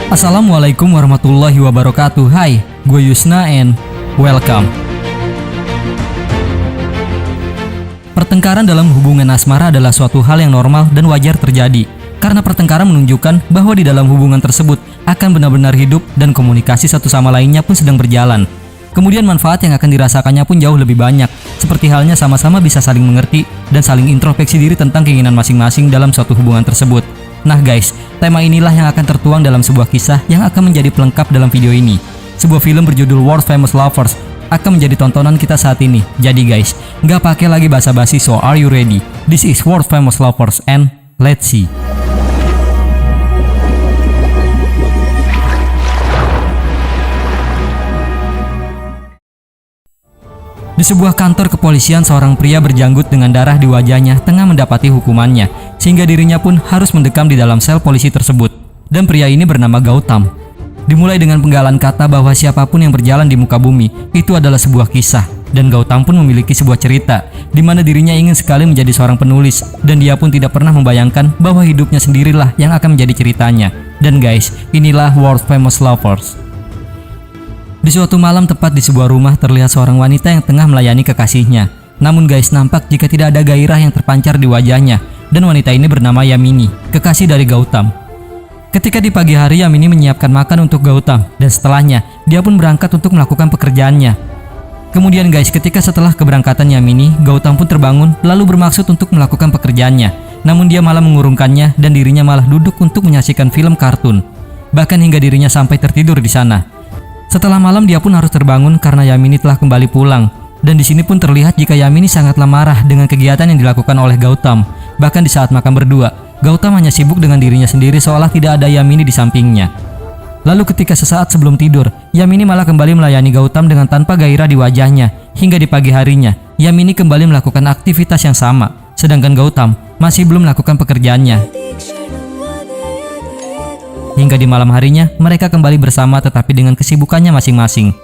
Assalamualaikum warahmatullahi wabarakatuh. Hai, gue Yusna and welcome. Pertengkaran dalam hubungan asmara adalah suatu hal yang normal dan wajar terjadi. Karena pertengkaran menunjukkan bahwa di dalam hubungan tersebut akan benar-benar hidup dan komunikasi satu sama lainnya pun sedang berjalan. Kemudian manfaat yang akan dirasakannya pun jauh lebih banyak. Seperti halnya sama-sama bisa saling mengerti dan saling introspeksi diri tentang keinginan masing-masing dalam suatu hubungan tersebut. Nah guys, tema inilah yang akan tertuang dalam sebuah kisah yang akan menjadi pelengkap dalam video ini. Sebuah film berjudul World's Famous Lovers akan menjadi tontonan kita saat ini. Jadi guys, nggak pakai lagi basa-basi, so are you ready? This is World's Famous Lovers and let's see. Di sebuah kantor kepolisian, seorang pria berjanggut dengan darah di wajahnya tengah mendapati hukumannya, sehingga dirinya pun harus mendekam di dalam sel polisi tersebut. Dan pria ini bernama Gautam. Dimulai dengan penggalan kata bahwa siapapun yang berjalan di muka bumi itu adalah sebuah kisah. Dan Gautam pun memiliki sebuah cerita, di mana dirinya ingin sekali menjadi seorang penulis, dan dia pun tidak pernah membayangkan bahwa hidupnya sendirilah yang akan menjadi ceritanya. Dan guys, inilah World Famous Lovers. Di suatu malam tepat di sebuah rumah terlihat seorang wanita yang tengah melayani kekasihnya. Namun guys, nampak jika tidak ada gairah yang terpancar di wajahnya. Dan wanita ini bernama Yamini, kekasih dari Gautam. Ketika di pagi hari, Yamini menyiapkan makan untuk Gautam. Dan setelahnya, dia pun berangkat untuk melakukan pekerjaannya. Kemudian guys, ketika setelah keberangkatan Yamini, Gautam pun terbangun lalu bermaksud untuk melakukan pekerjaannya. Namun dia malah mengurungkannya dan dirinya malah duduk untuk menyaksikan film kartun. Bahkan hingga dirinya sampai tertidur di sana. Setelah malam, dia pun harus terbangun karena Yamini telah kembali pulang. Dan di sini pun terlihat jika Yamini sangatlah marah dengan kegiatan yang dilakukan oleh Gautam. Bahkan di saat makan berdua, Gautam hanya sibuk dengan dirinya sendiri seolah tidak ada Yamini di sampingnya. Lalu ketika sesaat sebelum tidur, Yamini malah kembali melayani Gautam dengan tanpa gairah di wajahnya. Hingga di pagi harinya, Yamini kembali melakukan aktivitas yang sama, sedangkan Gautam masih belum melakukan pekerjaannya. Hingga di malam harinya, mereka kembali bersama tetapi dengan kesibukannya masing-masing.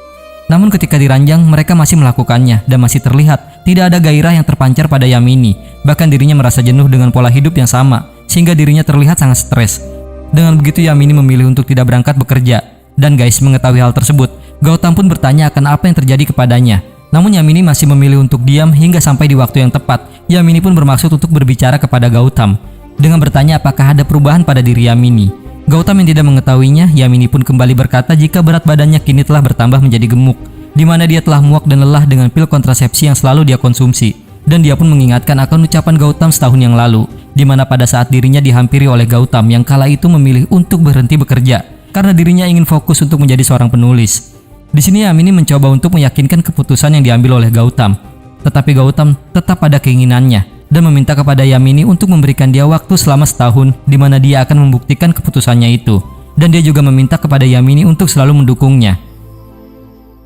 Namun ketika diranjang, mereka masih melakukannya dan masih terlihat tidak ada gairah yang terpancar pada Yamini. Bahkan dirinya merasa jenuh dengan pola hidup yang sama, sehingga dirinya terlihat sangat stres. Dengan begitu, Yamini memilih untuk tidak berangkat bekerja. Dan guys, mengetahui hal tersebut, Gautam pun bertanya akan apa yang terjadi kepadanya. Namun Yamini masih memilih untuk diam hingga sampai di waktu yang tepat. Yamini pun bermaksud untuk berbicara kepada Gautam dengan bertanya apakah ada perubahan pada diri Yamini. Gautam yang tidak mengetahuinya, Yamini pun kembali berkata jika berat badannya kini telah bertambah menjadi gemuk, di mana dia telah muak dan lelah dengan pil kontrasepsi yang selalu dia konsumsi. Dan dia pun mengingatkan akan ucapan Gautam setahun yang lalu, di mana pada saat dirinya dihampiri oleh Gautam yang kala itu memilih untuk berhenti bekerja karena dirinya ingin fokus untuk menjadi seorang penulis. Di sini Yamini mencoba untuk meyakinkan keputusan yang diambil oleh Gautam, tetapi Gautam tetap pada keinginannya dan meminta kepada Yamini untuk memberikan dia waktu selama setahun di mana dia akan membuktikan keputusannya itu. Dan dia juga meminta kepada Yamini untuk selalu mendukungnya.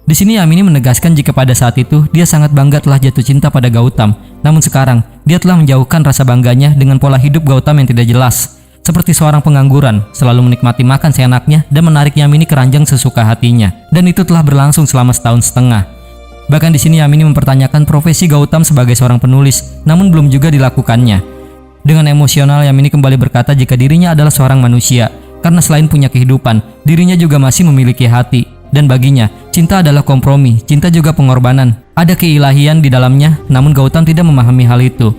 Di sini Yamini menegaskan jika pada saat itu dia sangat bangga telah jatuh cinta pada Gautam. Namun sekarang dia telah menjauhkan rasa bangganya dengan pola hidup Gautam yang tidak jelas. Seperti seorang pengangguran, selalu menikmati makan seenaknya dan menarik Yamini ke ranjang sesuka hatinya. Dan itu telah berlangsung selama setahun setengah. Bahkan di sini Yamini mempertanyakan profesi Gautam sebagai seorang penulis, namun belum juga dilakukannya. Dengan emosional, Yamini kembali berkata jika dirinya adalah seorang manusia, karena selain punya kehidupan, dirinya juga masih memiliki hati. Dan baginya, cinta adalah kompromi, cinta juga pengorbanan. Ada keilahian di dalamnya, namun Gautam tidak memahami hal itu.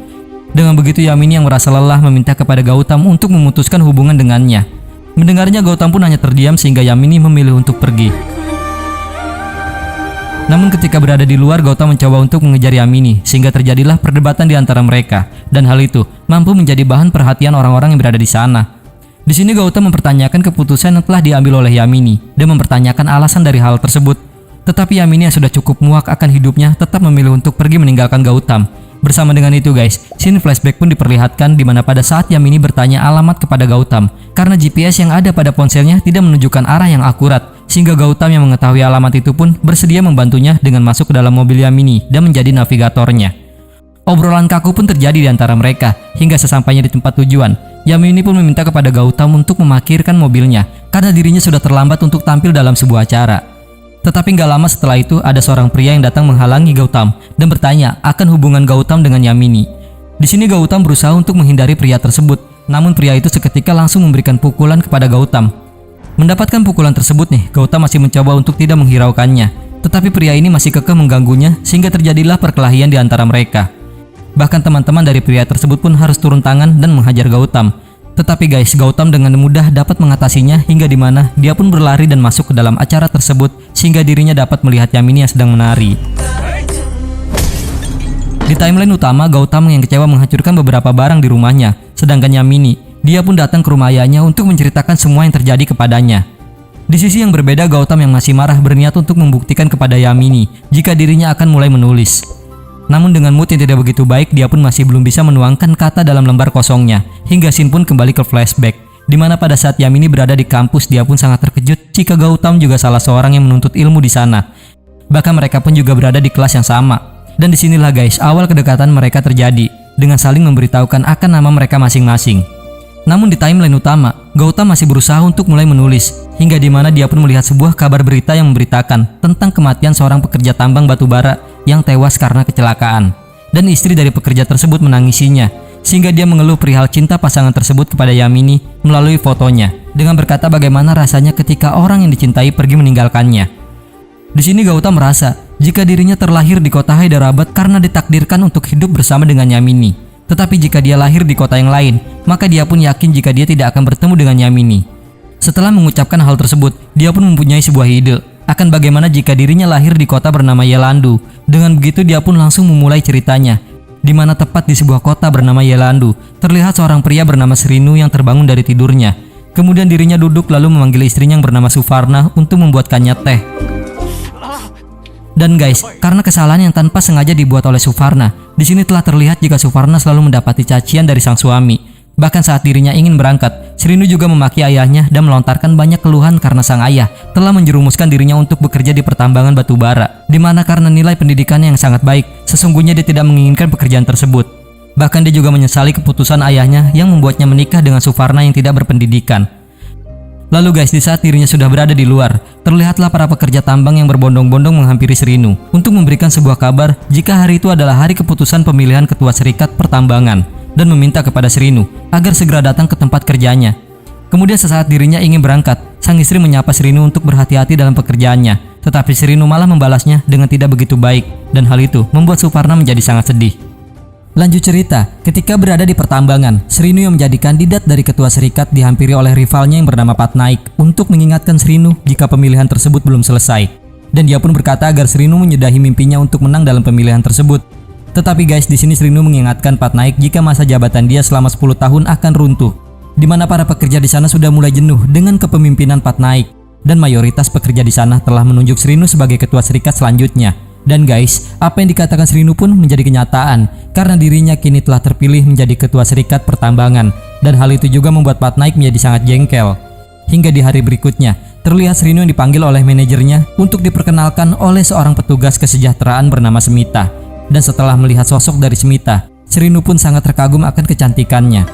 Dengan begitu, Yamini yang merasa lelah meminta kepada Gautam untuk memutuskan hubungan dengannya. Mendengarnya, Gautam pun hanya terdiam sehingga Yamini memilih untuk pergi. Namun ketika berada di luar, Gautam mencoba untuk mengejar Yamini sehingga terjadilah perdebatan di antara mereka, dan hal itu mampu menjadi bahan perhatian orang-orang yang berada di sana. Di sini Gautam mempertanyakan keputusan yang telah diambil oleh Yamini dan mempertanyakan alasan dari hal tersebut. Tetapi Yamini yang sudah cukup muak akan hidupnya tetap memilih untuk pergi meninggalkan Gautam. Bersama dengan itu guys, scene flashback pun diperlihatkan di mana pada saat Yamini bertanya alamat kepada Gautam karena GPS yang ada pada ponselnya tidak menunjukkan arah yang akurat. Sehingga Gautam yang mengetahui alamat itu pun bersedia membantunya dengan masuk ke dalam mobil Yamini dan menjadi navigatornya. Obrolan kaku pun terjadi di antara mereka hingga sesampainya di tempat tujuan. Yamini pun meminta kepada Gautam untuk memarkirkan mobilnya karena dirinya sudah terlambat untuk tampil dalam sebuah acara. Tetapi gak lama setelah itu ada seorang pria yang datang menghalangi Gautam dan bertanya akan hubungan Gautam dengan Yamini. Di sini Gautam berusaha untuk menghindari pria tersebut, namun pria itu seketika langsung memberikan pukulan kepada Gautam. Mendapatkan pukulan tersebut nih, Gautam masih mencoba untuk tidak menghiraukannya. Tetapi pria ini masih kekeh mengganggunya sehingga terjadilah perkelahian di antara mereka. Bahkan teman-teman dari pria tersebut pun harus turun tangan dan menghajar Gautam. Tetapi guys, Gautam dengan mudah dapat mengatasinya hingga dimana dia pun berlari dan masuk ke dalam acara tersebut sehingga dirinya dapat melihat Yamini yang sedang menari. Di timeline utama, Gautam yang kecewa menghancurkan beberapa barang di rumahnya. Sedangkan Yamini, dia pun datang ke rumah ayahnya untuk menceritakan semua yang terjadi kepadanya. Di sisi yang berbeda, Gautam yang masih marah berniat untuk membuktikan kepada Yamini jika dirinya akan mulai menulis. Namun dengan mood yang tidak begitu baik, dia pun masih belum bisa menuangkan kata dalam lembar kosongnya. Hingga scene pun kembali ke flashback, di mana pada saat Yamini berada di kampus, dia pun sangat terkejut jika Gautam juga salah seorang yang menuntut ilmu di sana. Bahkan mereka pun juga berada di kelas yang sama. Dan disinilah guys, awal kedekatan mereka terjadi, dengan saling memberitahukan akan nama mereka masing-masing. Namun di timeline utama, Gautam masih berusaha untuk mulai menulis, hingga dimana dia pun melihat sebuah kabar berita yang memberitakan tentang kematian seorang pekerja tambang batubara yang tewas karena kecelakaan. Dan istri dari pekerja tersebut menangisinya, sehingga dia mengeluh perihal cinta pasangan tersebut kepada Yamini melalui fotonya, dengan berkata bagaimana rasanya ketika orang yang dicintai pergi meninggalkannya. Di sini Gautam merasa jika dirinya terlahir di kota Hyderabad karena ditakdirkan untuk hidup bersama dengan Yamini. Tetapi jika dia lahir di kota yang lain, maka dia pun yakin jika dia tidak akan bertemu dengan Yamini. Setelah mengucapkan hal tersebut, dia pun mempunyai sebuah ide akan bagaimana jika dirinya lahir di kota bernama Yelandu. Dengan begitu dia pun langsung memulai ceritanya, di mana tepat di sebuah kota bernama Yelandu, terlihat seorang pria bernama Srinu yang terbangun dari tidurnya. Kemudian dirinya duduk lalu memanggil istrinya yang bernama Suvarna untuk membuatkannya teh. Dan guys, karena kesalahan yang tanpa sengaja dibuat oleh Suvarna, di sini telah terlihat jika Suvarna selalu mendapati cacian dari sang suami. Bahkan saat dirinya ingin berangkat, Srinu juga memaki ayahnya dan melontarkan banyak keluhan karena sang ayah telah menjerumuskan dirinya untuk bekerja di pertambangan batubara, di mana karena nilai pendidikannya yang sangat baik, sesungguhnya dia tidak menginginkan pekerjaan tersebut. Bahkan dia juga menyesali keputusan ayahnya yang membuatnya menikah dengan Suvarna yang tidak berpendidikan. Lalu guys, di saat dirinya sudah berada di luar, terlihatlah para pekerja tambang yang berbondong-bondong menghampiri Srinu untuk memberikan sebuah kabar jika hari itu adalah hari keputusan pemilihan ketua serikat pertambangan dan meminta kepada Srinu agar segera datang ke tempat kerjanya. Kemudian sesaat dirinya ingin berangkat, sang istri menyapa Srinu untuk berhati-hati dalam pekerjaannya, tetapi Srinu malah membalasnya dengan tidak begitu baik, dan hal itu membuat Suvarna menjadi sangat sedih. Lanjut cerita, ketika berada di pertambangan, Srinu yang menjadi kandidat dari ketua serikat dihampiri oleh rivalnya yang bernama Patnaik untuk mengingatkan Srinu jika pemilihan tersebut belum selesai. Dan dia pun berkata agar Srinu menyudahi mimpinya untuk menang dalam pemilihan tersebut. Tetapi guys, di sini Srinu mengingatkan Patnaik jika masa jabatan dia selama 10 tahun akan runtuh, di mana para pekerja di sana sudah mulai jenuh dengan kepemimpinan Patnaik, dan mayoritas pekerja di sana telah menunjuk Srinu sebagai ketua serikat selanjutnya. Dan guys, apa yang dikatakan Srinu pun menjadi kenyataan karena dirinya kini telah terpilih menjadi ketua serikat pertambangan, dan hal itu juga membuat Patnaik menjadi sangat jengkel. Hingga di hari berikutnya, terlihat Srinu yang dipanggil oleh manajernya untuk diperkenalkan oleh seorang petugas kesejahteraan bernama Smita. Dan setelah melihat sosok dari Smita, Srinu pun sangat terkagum akan kecantikannya.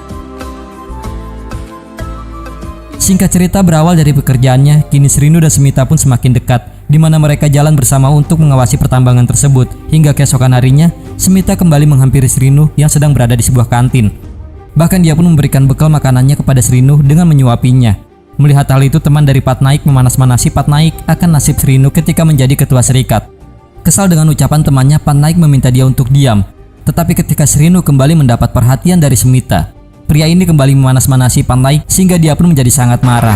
Singkat cerita, berawal dari pekerjaannya, kini Srinu dan Smita pun semakin dekat, di mana mereka jalan bersama untuk mengawasi pertambangan tersebut. Hingga keesokan harinya, Smita kembali menghampiri Srinu yang sedang berada di sebuah kantin. Bahkan dia pun memberikan bekal makanannya kepada Srinu dengan menyuapinya. Melihat hal itu, teman dari Patnaik memanas-manasi Patnaik akan nasib Srinu ketika menjadi ketua serikat. Kesal dengan ucapan temannya, Patnaik meminta dia untuk diam. Tetapi ketika Srinu kembali mendapat perhatian dari Smita, pria ini kembali memanas-manasi Patnaik sehingga dia pun menjadi sangat marah.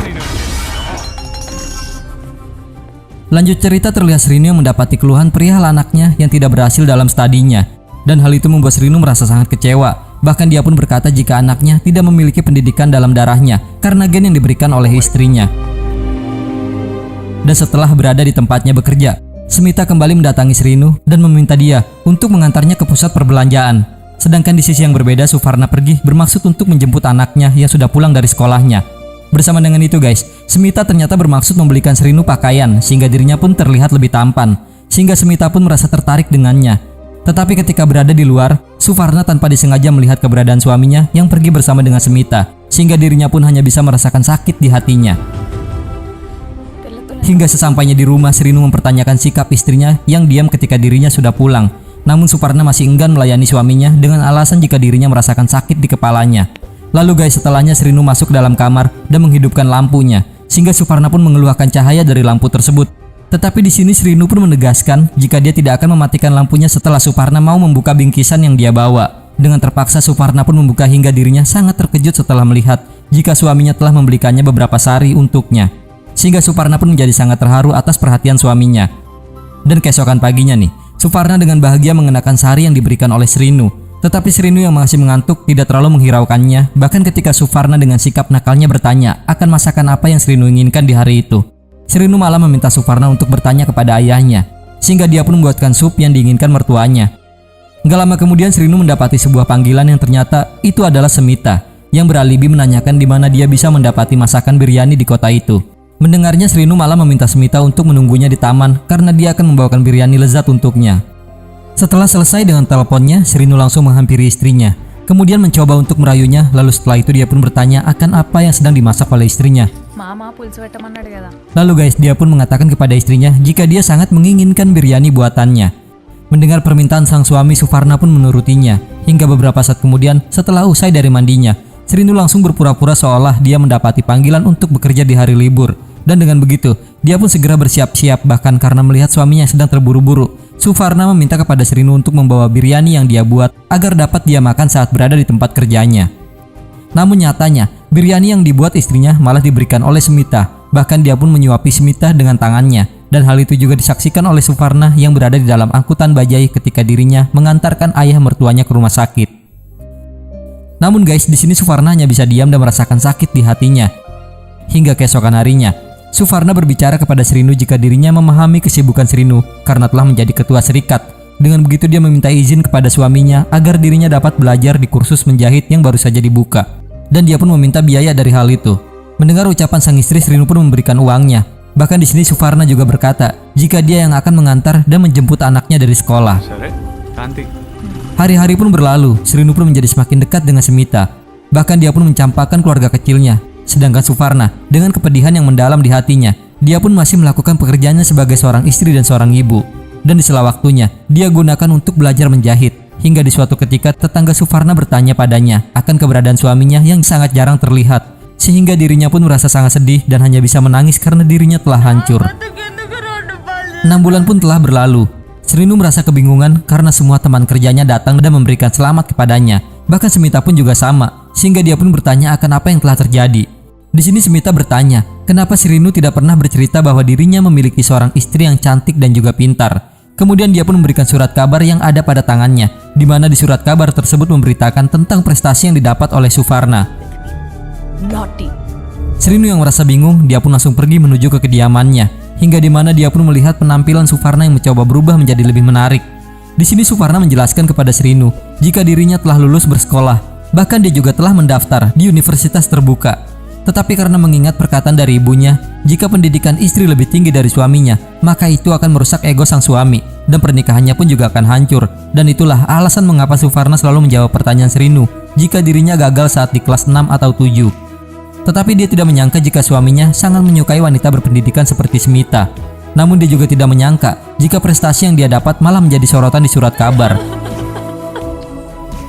Lanjut cerita, terlihat Srinu yang mendapati keluhan perihal anaknya yang tidak berhasil dalam studinya, dan hal itu membuat Srinu merasa sangat kecewa. Bahkan dia pun berkata jika anaknya tidak memiliki pendidikan dalam darahnya karena gen yang diberikan oleh istrinya. Dan setelah berada di tempatnya bekerja, Smita kembali mendatangi Srinu dan meminta dia untuk mengantarnya ke pusat perbelanjaan. Sedangkan di sisi yang berbeda, Suvarna pergi bermaksud untuk menjemput anaknya yang sudah pulang dari sekolahnya. Bersama dengan itu guys, Smita ternyata bermaksud membelikan Srinu pakaian sehingga dirinya pun terlihat lebih tampan, sehingga Smita pun merasa tertarik dengannya. Tetapi ketika berada di luar, Suvarna tanpa disengaja melihat keberadaan suaminya yang pergi bersama dengan Smita, sehingga dirinya pun hanya bisa merasakan sakit di hatinya. Hingga sesampainya di rumah, Srinu mempertanyakan sikap istrinya yang diam ketika dirinya sudah pulang. Namun Suvarna masih enggan melayani suaminya dengan alasan jika dirinya merasakan sakit di kepalanya. Lalu guys, setelahnya Srinu masuk ke dalam kamar dan menghidupkan lampunya, sehingga Suparna pun mengeluarkan cahaya dari lampu tersebut. Tetapi di sini Srinu pun menegaskan jika dia tidak akan mematikan lampunya setelah Suparna mau membuka bingkisan yang dia bawa. Dengan terpaksa Suparna pun membuka hingga dirinya sangat terkejut setelah melihat jika suaminya telah membelikannya beberapa sari untuknya. Sehingga Suparna pun menjadi sangat terharu atas perhatian suaminya. Dan keesokan paginya nih, Suparna dengan bahagia mengenakan sari yang diberikan oleh Srinu. Tetapi Srinu yang masih mengantuk tidak terlalu menghiraukannya. Bahkan ketika Suparna dengan sikap nakalnya bertanya akan masakan apa yang Srinu inginkan di hari itu, Srinu malah meminta Suparna untuk bertanya kepada ayahnya, sehingga dia pun membuatkan sup yang diinginkan mertuanya. Gak lama kemudian Srinu mendapati sebuah panggilan yang ternyata itu adalah Semita, yang beralibi menanyakan di mana dia bisa mendapati masakan biryani di kota itu. Mendengarnya Srinu malah meminta Semita untuk menunggunya di taman karena dia akan membawakan biryani lezat untuknya. Setelah selesai dengan teleponnya, Srinu langsung menghampiri istrinya, kemudian mencoba untuk merayunya. Lalu setelah itu dia pun bertanya akan apa yang sedang dimasak oleh istrinya. Lalu guys, dia pun mengatakan kepada istrinya jika dia sangat menginginkan biryani buatannya. Mendengar permintaan sang suami, Suparna pun menurutinya. Hingga beberapa saat kemudian, setelah usai dari mandinya, Srinu langsung berpura-pura seolah dia mendapati panggilan untuk bekerja di hari libur. Dan dengan begitu, dia pun segera bersiap-siap. Bahkan karena melihat suaminya yang sedang terburu-buru, Suparna meminta kepada Srinu untuk membawa biryani yang dia buat agar dapat dia makan saat berada di tempat kerjanya. Namun nyatanya, biryani yang dibuat istrinya malah diberikan oleh Semita. Bahkan dia pun menyuapi Semita dengan tangannya. Dan hal itu juga disaksikan oleh Suparna yang berada di dalam angkutan bajai ketika dirinya mengantarkan ayah mertuanya ke rumah sakit. Namun guys, di sini Suparna hanya bisa diam dan merasakan sakit di hatinya. Hingga keesokan harinya, Suparna berbicara kepada Srinu jika dirinya memahami kesibukan Srinu karena telah menjadi ketua serikat. Dengan begitu dia meminta izin kepada suaminya agar dirinya dapat belajar di kursus menjahit yang baru saja dibuka. Dan dia pun meminta biaya dari hal itu. Mendengar ucapan sang istri, Srinu pun memberikan uangnya. Bahkan di sini Suparna juga berkata jika dia yang akan mengantar dan menjemput anaknya dari sekolah. Hari-hari pun berlalu, Srinu pun menjadi semakin dekat dengan Semita. Bahkan dia pun mencampakkan keluarga kecilnya. Sedangkan Suparna dengan kepedihan yang mendalam di hatinya, dia pun masih melakukan pekerjaannya sebagai seorang istri dan seorang ibu. Dan di sela waktunya, dia gunakan untuk belajar menjahit. Hingga di suatu ketika tetangga Suparna bertanya padanya akan keberadaan suaminya yang sangat jarang terlihat. Sehingga dirinya pun merasa sangat sedih dan hanya bisa menangis karena dirinya telah hancur. 6 bulan pun telah berlalu. Srinu merasa kebingungan karena semua teman kerjanya datang dan memberikan selamat kepadanya. Bahkan Semita pun juga sama, sehingga dia pun bertanya akan apa yang telah terjadi. Di sini Semita bertanya, kenapa Srinu tidak pernah bercerita bahwa dirinya memiliki seorang istri yang cantik dan juga pintar. Kemudian dia pun memberikan surat kabar yang ada pada tangannya, di mana di surat kabar tersebut memberitakan tentang prestasi yang didapat oleh Suparna. Srinu yang merasa bingung, dia pun langsung pergi menuju ke kediamannya, hingga di mana dia pun melihat penampilan Suparna yang mencoba berubah menjadi lebih menarik. Di sini Suparna menjelaskan kepada Srinu jika dirinya telah lulus bersekolah, bahkan dia juga telah mendaftar di universitas terbuka. Tetapi karena mengingat perkataan dari ibunya, jika pendidikan istri lebih tinggi dari suaminya, maka itu akan merusak ego sang suami, dan pernikahannya pun juga akan hancur. Dan itulah alasan mengapa Suparna selalu menjawab pertanyaan Srinu jika dirinya gagal saat di kelas 6 atau 7. Tetapi dia tidak menyangka jika suaminya sangat menyukai wanita berpendidikan seperti Semita. Namun dia juga tidak menyangka jika prestasi yang dia dapat malah menjadi sorotan di surat kabar.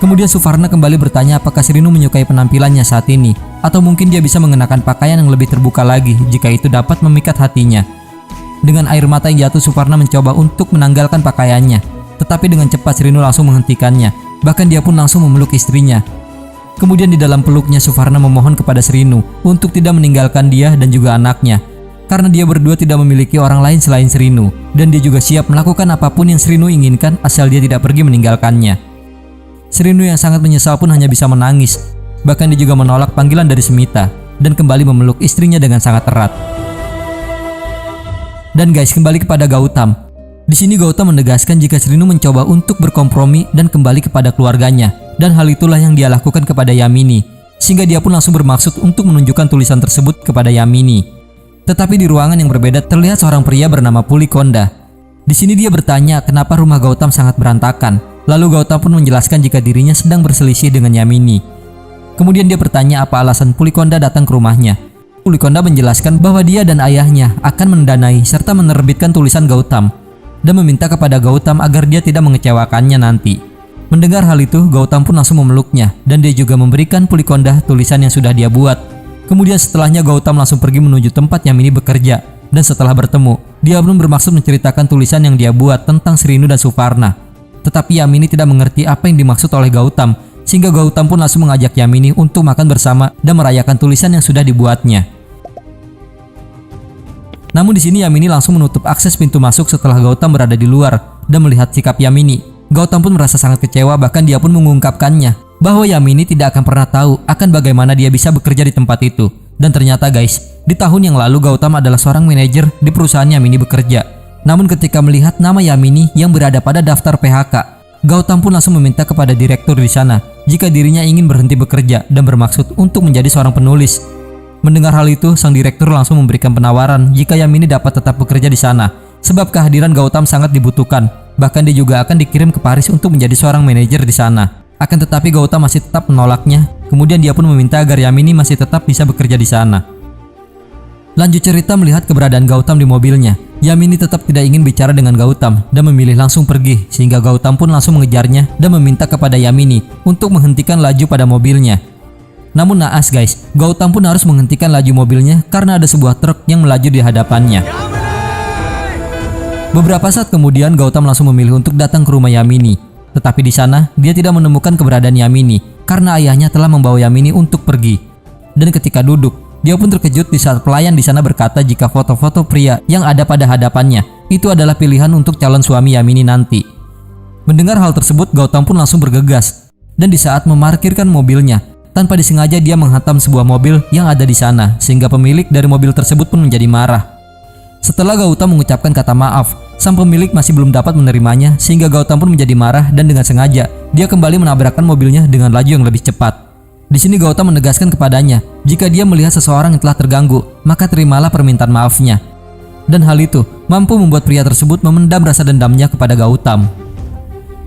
Kemudian Suparna kembali bertanya apakah Srinu menyukai penampilannya saat ini, atau mungkin dia bisa mengenakan pakaian yang lebih terbuka lagi jika itu dapat memikat hatinya. Dengan air mata yang jatuh, Suparna mencoba untuk menanggalkan pakaiannya, tetapi dengan cepat Srinu langsung menghentikannya. Bahkan dia pun langsung memeluk istrinya. Kemudian di dalam peluknya Suparna memohon kepada Srinu untuk tidak meninggalkan dia dan juga anaknya, karena dia berdua tidak memiliki orang lain selain Srinu, dan dia juga siap melakukan apapun yang Srinu inginkan asal dia tidak pergi meninggalkannya. Srinu yang sangat menyesal pun hanya bisa menangis. Bahkan dia juga menolak panggilan dari Semita dan kembali memeluk istrinya dengan sangat erat. Dan guys, kembali kepada Gautam. Di sini Gautam menegaskan jika Srinu mencoba untuk berkompromi dan kembali kepada keluarganya, dan hal itulah yang dia lakukan kepada Yamini, sehingga dia pun langsung bermaksud untuk menunjukkan tulisan tersebut kepada Yamini. Tetapi di ruangan yang berbeda terlihat seorang pria bernama Pulikonda. Di sini dia bertanya kenapa rumah Gautam sangat berantakan. Lalu Gautam pun menjelaskan jika dirinya sedang berselisih dengan Yamini. Kemudian dia bertanya apa alasan Pulikonda datang ke rumahnya. Pulikonda menjelaskan bahwa dia dan ayahnya akan mendanai serta menerbitkan tulisan Gautam, dan meminta kepada Gautam agar dia tidak mengecewakannya nanti. Mendengar hal itu, Gautam pun langsung memeluknya, dan dia juga memberikan Pulikonda tulisan yang sudah dia buat. Kemudian setelahnya Gautam langsung pergi menuju tempat Yamini bekerja. Dan setelah bertemu, dia pun bermaksud menceritakan tulisan yang dia buat tentang Srinu dan Suparna. Tetapi Yamini tidak mengerti apa yang dimaksud oleh Gautam, sehingga Gautam pun langsung mengajak Yamini untuk makan bersama dan merayakan tulisan yang sudah dibuatnya. Namun di sini Yamini langsung menutup akses pintu masuk setelah Gautam berada di luar dan melihat sikap Yamini. Gautam pun merasa sangat kecewa, bahkan dia pun mengungkapkannya bahwa Yamini tidak akan pernah tahu akan bagaimana dia bisa bekerja di tempat itu. Dan ternyata guys, di tahun yang lalu Gautam adalah seorang manajer di perusahaan Yamini bekerja. Namun ketika melihat nama Yamini yang berada pada daftar PHK, Gautam pun langsung meminta kepada direktur di sana jika dirinya ingin berhenti bekerja dan bermaksud untuk menjadi seorang penulis. Mendengar hal itu, sang direktur langsung memberikan penawaran jika Yamini dapat tetap bekerja di sana, sebab kehadiran Gautam sangat dibutuhkan. Bahkan dia juga akan dikirim ke Paris untuk menjadi seorang manajer di sana. Akan tetapi Gautam masih tetap menolaknya. Kemudian dia pun meminta agar Yamini masih tetap bisa bekerja di sana. Lanjut cerita, melihat keberadaan Gautam di mobilnya, Yamini tetap tidak ingin bicara dengan Gautam dan memilih langsung pergi, sehingga Gautam pun langsung mengejarnya dan meminta kepada Yamini untuk menghentikan laju pada mobilnya. Namun naas guys, Gautam pun harus menghentikan laju mobilnya karena ada sebuah truk yang melaju di hadapannya. Beberapa saat kemudian Gautam langsung memilih untuk datang ke rumah Yamini. Tetapi di sana dia tidak menemukan keberadaan Yamini karena ayahnya telah membawa Yamini untuk pergi. Dan ketika duduk, dia pun terkejut di saat pelayan di sana berkata jika foto-foto pria yang ada pada hadapannya itu adalah pilihan untuk calon suami Yamini nanti. Mendengar hal tersebut, Gautam pun langsung bergegas. Dan di saat memarkirkan mobilnya, tanpa disengaja dia menghantam sebuah mobil yang ada di sana, sehingga pemilik dari mobil tersebut pun menjadi marah. Setelah Gautam mengucapkan kata maaf, sang pemilik masih belum dapat menerimanya, sehingga Gautam pun menjadi marah dan dengan sengaja dia kembali menabrakkan mobilnya dengan laju yang lebih cepat. Di sini Gautam menegaskan kepadanya, jika dia melihat seseorang yang telah terganggu, maka terimalah permintaan maafnya. Dan hal itu mampu membuat pria tersebut memendam rasa dendamnya kepada Gautam.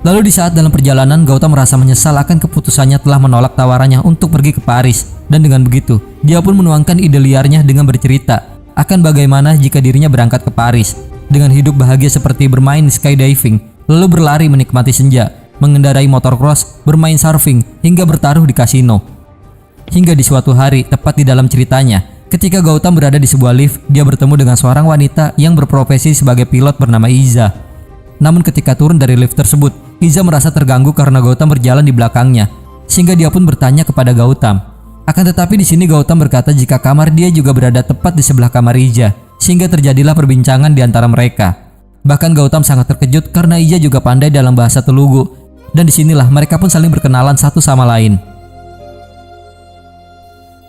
Lalu di saat dalam perjalanan, Gautam merasa menyesal akan keputusannya telah menolak tawarannya untuk pergi ke Paris. Dan dengan begitu, dia pun menuangkan ide liarnya dengan bercerita akan bagaimana jika dirinya berangkat ke Paris dengan hidup bahagia seperti bermain skydiving, lalu berlari menikmati senja, mengendarai motor cross, bermain surfing, hingga bertaruh di kasino. Hingga di suatu hari, tepat di dalam ceritanya, ketika Gautam berada di sebuah lift, dia bertemu dengan seorang wanita yang berprofesi sebagai pilot bernama Iza. Namun ketika turun dari lift tersebut, Iza merasa terganggu karena Gautam berjalan di belakangnya, sehingga dia pun bertanya kepada Gautam. Akan tetapi di sini Gautam berkata jika kamar dia juga berada tepat di sebelah kamar Iza, sehingga terjadilah perbincangan di antara mereka. Bahkan Gautam sangat terkejut karena Iza juga pandai dalam bahasa Telugu, dan disinilah mereka pun saling berkenalan satu sama lain.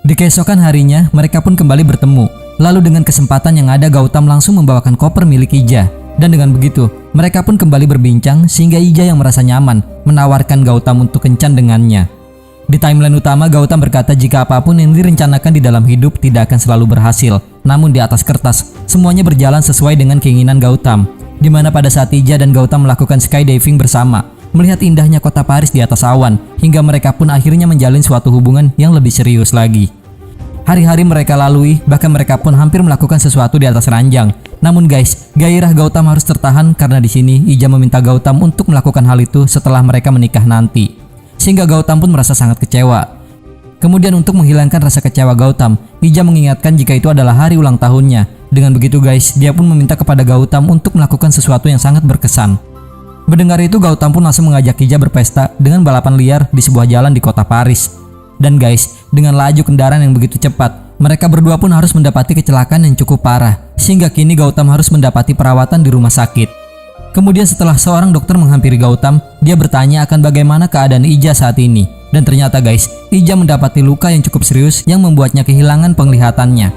Di keesokan harinya, mereka pun kembali bertemu. Lalu dengan kesempatan yang ada, Gautam langsung membawakan koper milik Iza. Dan dengan begitu, mereka pun kembali berbincang sehingga Iza yang merasa nyaman menawarkan Gautam untuk kencan dengannya. Di timeline utama, Gautam berkata jika apapun yang direncanakan di dalam hidup tidak akan selalu berhasil. Namun di atas kertas, semuanya berjalan sesuai dengan keinginan Gautam. Di mana pada saat Iza dan Gautam melakukan skydiving bersama, melihat indahnya kota Paris di atas awan, hingga mereka pun akhirnya menjalin suatu hubungan yang lebih serius lagi. Hari-hari mereka lalui, bahkan mereka pun hampir melakukan sesuatu di atas ranjang. Namun guys, gairah Gautam harus tertahan karena di sini Iza meminta Gautam untuk melakukan hal itu setelah mereka menikah nanti. Sehingga Gautam pun merasa sangat kecewa. Kemudian untuk menghilangkan rasa kecewa Gautam, Iza mengingatkan jika itu adalah hari ulang tahunnya. Dengan begitu guys, dia pun meminta kepada Gautam untuk melakukan sesuatu yang sangat berkesan. Mendengar itu, Gautam pun langsung mengajak Iza berpesta dengan balapan liar di sebuah jalan di kota Paris. Dan guys, dengan laju kendaraan yang begitu cepat, mereka berdua pun harus mendapati kecelakaan yang cukup parah, sehingga kini Gautam harus mendapati perawatan di rumah sakit. Kemudian setelah seorang dokter menghampiri Gautam, dia bertanya akan bagaimana keadaan Iza saat ini. Dan ternyata guys, Iza mendapati luka yang cukup serius yang membuatnya kehilangan penglihatannya.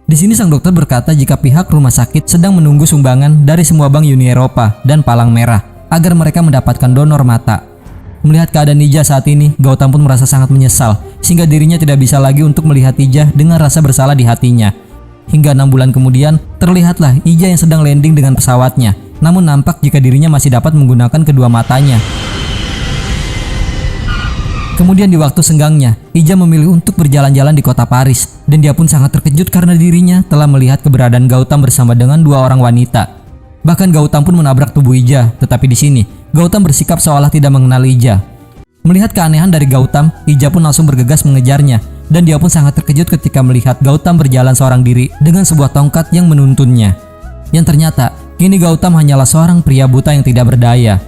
Di sini sang dokter berkata jika pihak rumah sakit sedang menunggu sumbangan dari semua bank Uni Eropa dan Palang Merah agar mereka mendapatkan donor mata. Melihat keadaan Iza saat ini, Gautam pun merasa sangat menyesal, sehingga dirinya tidak bisa lagi untuk melihat Iza dengan rasa bersalah di hatinya. Hingga 6 bulan kemudian, terlihatlah Iza yang sedang landing dengan pesawatnya. Namun nampak jika dirinya masih dapat menggunakan kedua matanya. Kemudian di waktu senggangnya, Iza memilih untuk berjalan-jalan di kota Paris. Dan dia pun sangat terkejut karena dirinya telah melihat keberadaan Gautam bersama dengan 2 orang wanita. Bahkan Gautam pun menabrak tubuh Iza. Tetapi di sini, Gautam bersikap seolah tidak mengenal Iza. Melihat keanehan dari Gautam, Iza pun langsung bergegas mengejarnya dan dia pun sangat terkejut ketika melihat Gautam berjalan seorang diri dengan sebuah tongkat yang menuntunnya. Yang ternyata kini Gautam hanyalah seorang pria buta yang tidak berdaya.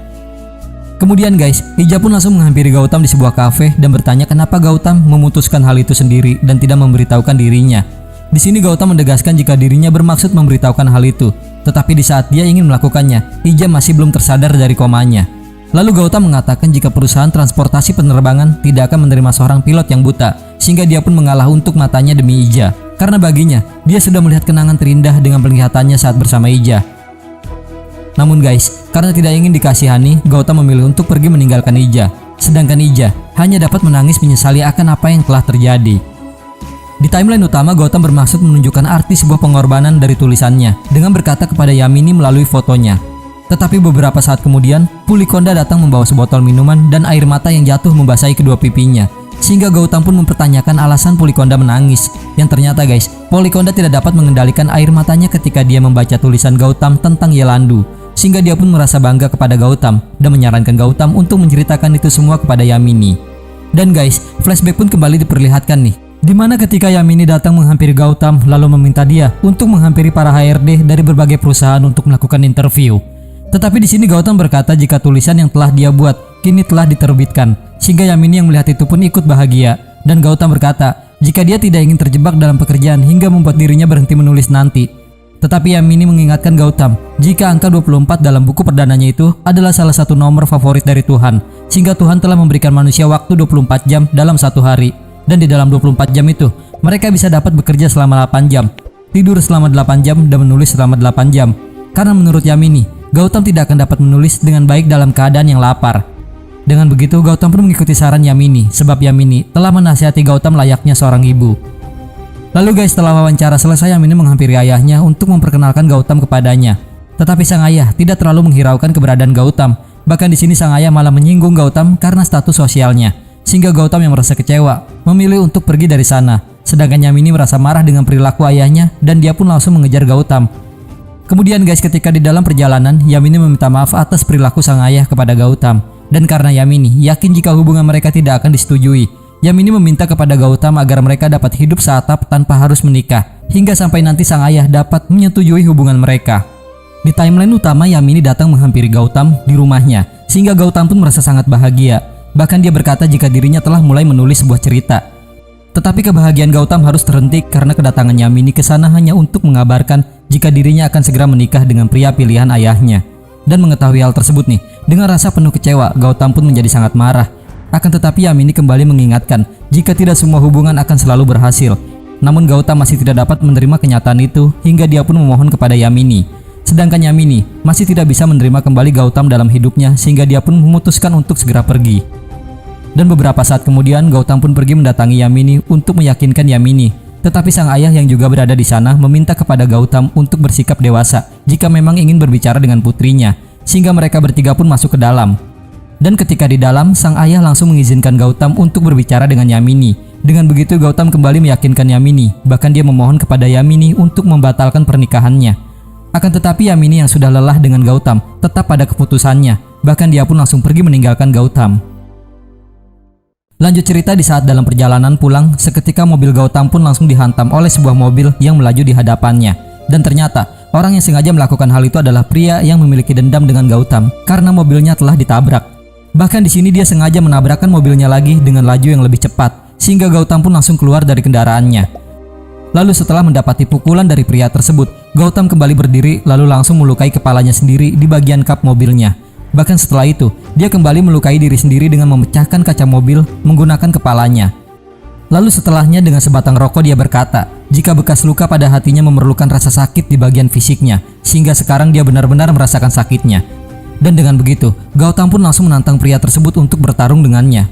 Kemudian guys, Ija pun langsung menghampiri Gautam di sebuah kafe dan bertanya kenapa Gautam memutuskan hal itu sendiri dan tidak memberitahukan dirinya. Di sini Gautam menegaskan jika dirinya bermaksud memberitahukan hal itu, tetapi di saat dia ingin melakukannya, Ija masih belum tersadar dari komanya. Lalu Gautam mengatakan jika perusahaan transportasi penerbangan tidak akan menerima seorang pilot yang buta, sehingga dia pun mengalah untuk matanya demi Ija. Karena baginya, dia sudah melihat kenangan terindah dengan penglihatannya saat bersama Ija. Namun guys, karena tidak ingin dikasihani, Gautam memilih untuk pergi meninggalkan Ija. Sedangkan Ija hanya dapat menangis menyesali akan apa yang telah terjadi. Di timeline utama, Gautam bermaksud menunjukkan arti sebuah pengorbanan dari tulisannya dengan berkata kepada Yamini melalui fotonya. Tetapi beberapa saat kemudian, Pulikonda datang membawa sebotol minuman dan air mata yang jatuh membasahi kedua pipinya. Sehingga Gautam pun mempertanyakan alasan Pulikonda menangis. Yang ternyata guys, Pulikonda tidak dapat mengendalikan air matanya ketika dia membaca tulisan Gautam tentang Yelandu. Sehingga dia pun merasa bangga kepada Gautam dan menyarankan Gautam untuk menceritakan itu semua kepada Yamini. Dan guys, flashback pun kembali diperlihatkan nih, dimana ketika Yamini datang menghampiri Gautam lalu meminta dia untuk menghampiri para HRD dari berbagai perusahaan untuk melakukan interview. Tetapi di sini Gautam berkata jika tulisan yang telah dia buat kini telah diterbitkan, sehingga Yamini yang melihat itu pun ikut bahagia. Dan Gautam berkata jika dia tidak ingin terjebak dalam pekerjaan hingga membuat dirinya berhenti menulis nanti. Tetapi Yamini mengingatkan Gautam jika angka 24 dalam buku perdananya itu adalah salah satu nomor favorit dari Tuhan, sehingga Tuhan telah memberikan manusia waktu 24 jam dalam satu hari. Dan di dalam 24 jam itu, mereka bisa dapat bekerja selama 8 jam, tidur selama 8 jam, dan menulis selama 8 jam. Karena menurut Yamini, Gautam tidak akan dapat menulis dengan baik dalam keadaan yang lapar. Dengan begitu, Gautam pun mengikuti saran Yamini, sebab Yamini telah menasihati Gautam layaknya seorang ibu. Lalu guys, setelah wawancara selesai, Yamini menghampiri ayahnya untuk memperkenalkan Gautam kepadanya. Tetapi sang ayah tidak terlalu menghiraukan keberadaan Gautam. Bahkan di sini sang ayah malah menyinggung Gautam karena status sosialnya. Sehingga Gautam yang merasa kecewa memilih untuk pergi dari sana. Sedangkan Yamini merasa marah dengan perilaku ayahnya dan dia pun langsung mengejar Gautam. Kemudian guys, ketika di dalam perjalanan, Yamini meminta maaf atas perilaku sang ayah kepada Gautam. Dan karena Yamini yakin jika hubungan mereka tidak akan disetujui, Yamini meminta kepada Gautam agar mereka dapat hidup seatap tanpa harus menikah, hingga sampai nanti sang ayah dapat menyetujui hubungan mereka. Di timeline utama, Yamini datang menghampiri Gautam di rumahnya, sehingga Gautam pun merasa sangat bahagia. Bahkan dia berkata jika dirinya telah mulai menulis sebuah cerita. Tetapi kebahagiaan Gautam harus terhenti karena kedatangan Yamini ke sana hanya untuk mengabarkan jika dirinya akan segera menikah dengan pria pilihan ayahnya. Dan mengetahui hal tersebut nih, dengan rasa penuh kecewa, Gautam pun menjadi sangat marah. Akan tetapi Yamini kembali mengingatkan jika tidak semua hubungan akan selalu berhasil. Namun Gautam masih tidak dapat menerima kenyataan itu hingga dia pun memohon kepada Yamini. Sedangkan Yamini masih tidak bisa menerima kembali Gautam dalam hidupnya sehingga dia pun memutuskan untuk segera pergi. Dan beberapa saat kemudian Gautam pun pergi mendatangi Yamini untuk meyakinkan Yamini. Tetapi sang ayah yang juga berada di sana meminta kepada Gautam untuk bersikap dewasa jika memang ingin berbicara dengan putrinya, sehingga mereka bertiga pun masuk ke dalam. Dan ketika di dalam, sang ayah langsung mengizinkan Gautam untuk berbicara dengan Yamini. Dengan begitu Gautam kembali meyakinkan Yamini, bahkan dia memohon kepada Yamini untuk membatalkan pernikahannya. Akan tetapi Yamini yang sudah lelah dengan Gautam tetap pada keputusannya, bahkan dia pun langsung pergi meninggalkan Gautam. Lanjut cerita, di saat dalam perjalanan pulang, seketika mobil Gautam pun langsung dihantam oleh sebuah mobil yang melaju di hadapannya. Dan ternyata orang yang sengaja melakukan hal itu adalah pria yang memiliki dendam dengan Gautam karena mobilnya telah ditabrak. Bahkan di sini dia sengaja menabrakkan mobilnya lagi dengan laju yang lebih cepat, sehingga Gautam pun langsung keluar dari kendaraannya. Lalu setelah mendapati pukulan dari pria tersebut, Gautam kembali berdiri lalu langsung melukai kepalanya sendiri di bagian kap mobilnya. Bahkan setelah itu, dia kembali melukai diri sendiri dengan memecahkan kaca mobil menggunakan kepalanya. Lalu setelahnya dengan sebatang rokok dia berkata, jika bekas luka pada hatinya memerlukan rasa sakit di bagian fisiknya, sehingga sekarang dia benar-benar merasakan sakitnya. Dan dengan begitu, Gautam pun langsung menantang pria tersebut untuk bertarung dengannya.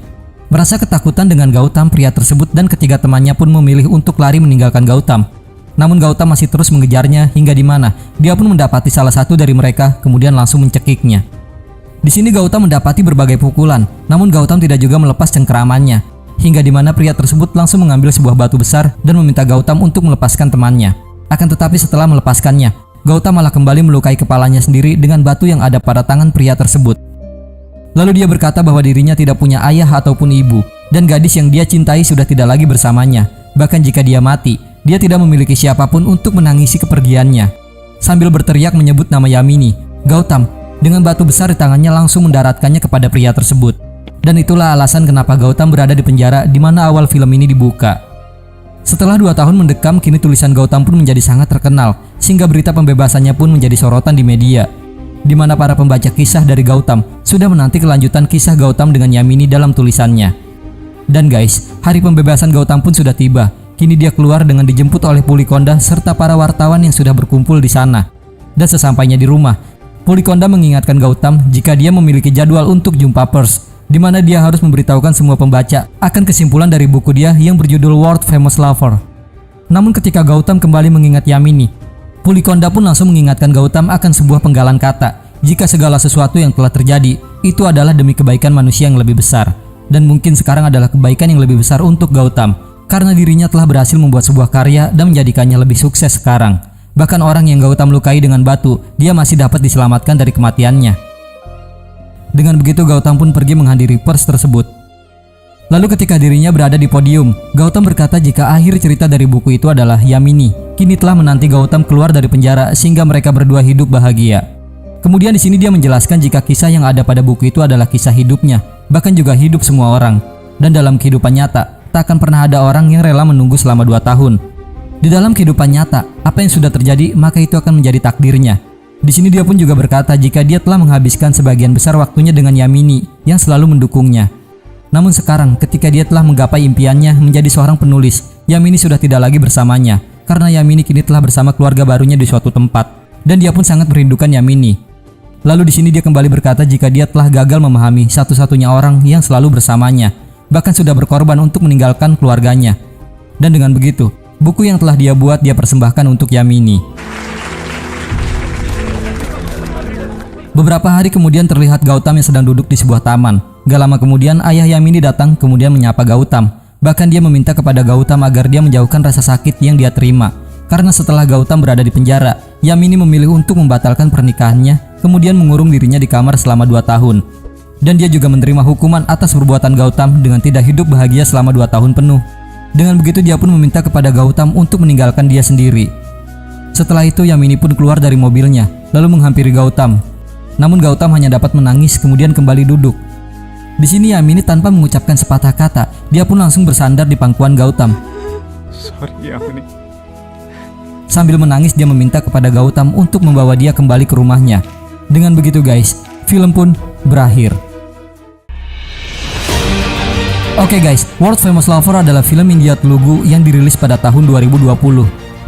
Merasa ketakutan dengan Gautam, pria tersebut dan ketiga temannya pun memilih untuk lari meninggalkan Gautam. Namun Gautam masih terus mengejarnya hingga di mana dia pun mendapati salah satu dari mereka kemudian langsung mencekiknya. Di sini Gautam mendapati berbagai pukulan, namun Gautam tidak juga melepas cengkeramannya. Hingga di mana pria tersebut langsung mengambil sebuah batu besar dan meminta Gautam untuk melepaskan temannya. Akan tetapi setelah melepaskannya, Gautam malah kembali melukai kepalanya sendiri dengan batu yang ada pada tangan pria tersebut. Lalu dia berkata bahwa dirinya tidak punya ayah ataupun ibu, Dan gadis yang dia cintai sudah tidak lagi bersamanya. Bahkan jika dia mati, dia tidak memiliki siapapun untuk menangisi kepergiannya. Sambil berteriak menyebut nama Yamini, Gautam dengan batu besar di tangannya langsung mendaratkannya kepada pria tersebut. Dan itulah alasan kenapa Gautam berada di penjara di mana awal film ini dibuka. Setelah 2 tahun mendekam, kini tulisan Gautam pun menjadi sangat terkenal, sehingga berita pembebasannya pun menjadi sorotan di media, di mana para pembaca kisah dari Gautam sudah menanti kelanjutan kisah Gautam dengan Yamini dalam tulisannya. Dan guys, hari pembebasan Gautam pun sudah tiba. Kini dia keluar dengan dijemput oleh Pulikonda serta para wartawan yang sudah berkumpul di sana. Dan sesampainya di rumah, Pulikonda mengingatkan Gautam jika dia memiliki jadwal untuk jumpa pers, di mana dia harus memberitahukan semua pembaca akan kesimpulan dari buku dia yang berjudul World Famous Lover. Namun ketika Gautam kembali mengingat Yamini, Pulikonda pun langsung mengingatkan Gautam akan sebuah penggalan kata, jika segala sesuatu yang telah terjadi itu adalah demi kebaikan manusia yang lebih besar. Dan mungkin sekarang adalah kebaikan yang lebih besar untuk Gautam, karena dirinya telah berhasil membuat sebuah karya dan menjadikannya lebih sukses sekarang. Bahkan orang yang Gautam lukai dengan batu, dia masih dapat diselamatkan dari kematiannya. Dengan begitu Gautam pun pergi menghadiri pers tersebut. Lalu ketika dirinya berada di podium, Gautam berkata jika akhir cerita dari buku itu adalah Yamini kini telah menanti Gautam keluar dari penjara sehingga mereka berdua hidup bahagia. Kemudian di sini dia menjelaskan jika kisah yang ada pada buku itu adalah kisah hidupnya, bahkan juga hidup semua orang. Dan dalam kehidupan nyata, tak akan pernah ada orang yang rela menunggu selama 2 tahun. Di dalam kehidupan nyata, apa yang sudah terjadi maka itu akan menjadi takdirnya. Di sini dia pun juga berkata jika dia telah menghabiskan sebagian besar waktunya dengan Yamini yang selalu mendukungnya. Namun sekarang ketika dia telah menggapai impiannya menjadi seorang penulis, Yamini sudah tidak lagi bersamanya karena Yamini kini telah bersama keluarga barunya di suatu tempat dan dia pun sangat merindukan Yamini. Lalu di sini dia kembali berkata jika dia telah gagal memahami satu-satunya orang yang selalu bersamanya, bahkan sudah berkorban untuk meninggalkan keluarganya. Dan dengan begitu, buku yang telah dia buat dia persembahkan untuk Yamini. Beberapa hari kemudian terlihat Gautam yang sedang duduk di sebuah taman. Gak lama kemudian ayah Yamini datang kemudian menyapa Gautam. Bahkan dia meminta kepada Gautam agar dia menjauhkan rasa sakit yang dia terima. Karena setelah Gautam berada di penjara, Yamini memilih untuk membatalkan pernikahannya, kemudian mengurung dirinya di kamar selama 2 tahun. Dan dia juga menerima hukuman atas perbuatan Gautam dengan tidak hidup bahagia selama 2 tahun penuh. Dengan begitu dia pun meminta kepada Gautam untuk meninggalkan dia sendiri. Setelah itu Yamini pun keluar dari mobilnya, lalu menghampiri Gautam. Namun Gautam hanya dapat menangis kemudian kembali duduk. Di sini Yamini tanpa mengucapkan sepatah kata, dia pun langsung bersandar di pangkuan Gautam. Sorry Yamini. Sambil menangis dia meminta kepada Gautam untuk membawa dia kembali ke rumahnya. Dengan begitu guys, film pun berakhir. Oke guys, World Famous Lover adalah film India Telugu yang dirilis pada tahun 2020.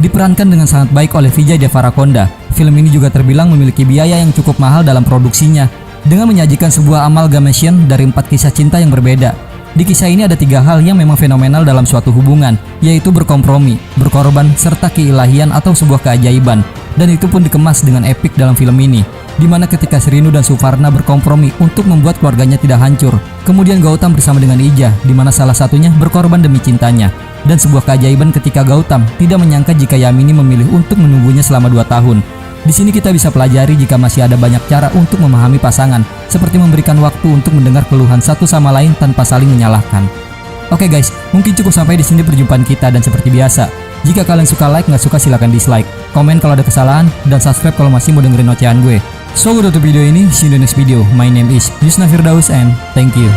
Diperankan dengan sangat baik oleh Vijay Deverakonda. Film ini juga terbilang memiliki biaya yang cukup mahal dalam produksinya, dengan menyajikan sebuah amalgamation dari 4 kisah cinta yang berbeda. Di kisah ini ada 3 hal yang memang fenomenal dalam suatu hubungan, yaitu berkompromi, berkorban, serta keilahian atau sebuah keajaiban. Dan itu pun dikemas dengan epik dalam film ini, di mana ketika Srinu dan Suvarna berkompromi untuk membuat keluarganya tidak hancur. Kemudian Gautam bersama dengan Ija, di mana salah satunya berkorban demi cintanya. Dan sebuah keajaiban ketika Gautam tidak menyangka jika Yamini memilih untuk menunggunya selama 2 tahun. Di sini kita bisa pelajari jika masih ada banyak cara untuk memahami pasangan, seperti memberikan waktu untuk mendengar keluhan satu sama lain tanpa saling menyalahkan. Oke guys, mungkin cukup sampai di sini perjumpaan kita dan seperti biasa, jika kalian suka like, nggak suka silahkan dislike, komen kalau ada kesalahan, dan subscribe kalau masih mau dengerin ocehan gue. So, gue tutup video ini, see you in the next video. My name is Yusna Firdaus and thank you.